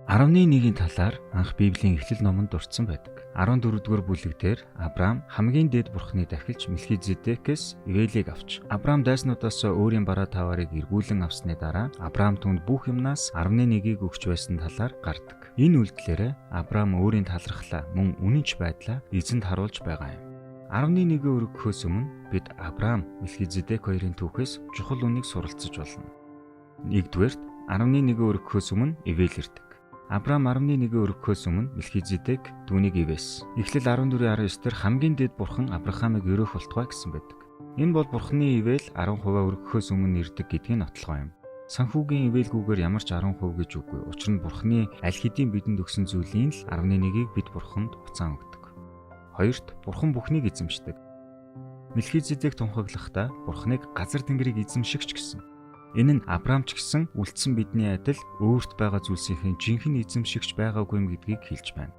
11-ийн талаар анх Библийн Эхлэл номонд дурдсан байдаг. 14-р бүлэг дээр Авраам хамгийн дээд бурхны дахилч Мелхизедекээс ивэлийг авч Авраам дайснуудаас өөрийн бараа таваарыг эргүүлэн авсны дараа Авраам түнд бүх юмнаас 11-ийг өгч байсан талаар гардаг. Энэ үйлдэлээр Авраам өөрийн талархлаа мөн үнэнч байдлаа эзэнд харуулж байгаа юм. 11-ийг өргөхөөс өмнө бид Авраам, Мелхизедек хоёрын түүхээс чухал үнийг суралцж болно. 1-р 11-ийг өргөхөөс өмнө ивэл ирдэг. Авраам 11-ийг өргөхөөс өмнө Мелхизедек түүнийг ивээс. Эхлэл 14:19 дээр хамгийн дээд бурхан Авраамыг өрөөх болтугай гэсэн байдаг. Энэ бол бурханы ивэл 10% өргөхөөс өмнө ирдэг гэдгийн нотлохоо юм. Санхүүгийн ивэлгүйгээр ямар ч 10% гэж үгүй. Учир нь бурханы аль хэдийн бидэнд өгсөн зүйлийн л 11-ийг бид бурханд буцаан өгдөг. 2-т бурхан бүхнийг эзэмшдэг. Мелхизедек тунхаглахдаа бурханыг газар тэнгэрийг эзэмшигч гэсэн. Энэ нь Авраам ч гэсэн үлдсэн бидний адил өөрт байгаа зүйлсийн жинхэнэ эзэмшигч байгаагүй юм гэдгийг хэлж байна.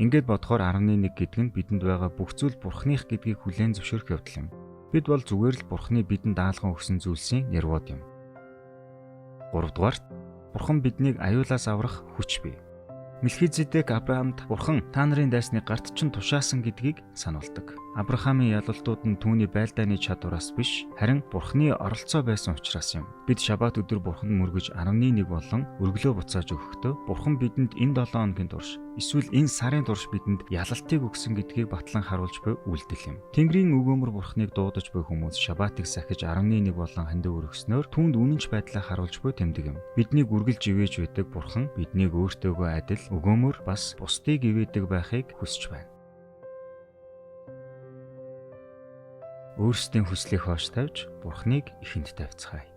Ингээд бодохоор 11 гэдэг нь бидэнд байгаа бүх зүйл бурхных гэдгийг хүлээн зөвшөөрөх явдал юм. Бид бол зүгээр л бурхны бидэнд даалган өгсөн зүйлсийн нэрвод юм. 3-дугаарт бурхан биднийг аюулаас аврах хүч бий. Мелхизедек Авраамд бурхан та нарын дайсныг гарт чинь тушаасан гэдгийг сануулдаг. Авраамын ялалтууд нь түүний байлдааны чадвараас биш, харин бурхны оролцоо байсан учраас юм. Бид шаббат өдөр бурханд мөргөж 11 болон өргөлөө буцааж өгөхдөө бурхан бидэнд энэ 7 хоногийн турш эсвэл энэ сарын турш бидэнд ялалтыг өгсөн гэдгийг батлан харуулж буй үйлдэл юм. Тэнгэрийн өгөөмөр бурхныг дуудаж буй хүмүүс шаббатыг сахиж 11 болон хандив өргөснөөр түүнд үнэнч байдлаа харуулж буй тэмдэг юм. Биднийг үргэлж ивэж байдаг бурхан биднийг өөртөөгөө адил өгөөмөр бас бусдыг ивэдэг байхыг хүсэж байна. Өөрсдийн хүслийг хоош тавьж бурхныг ихэнд тавьцгаая.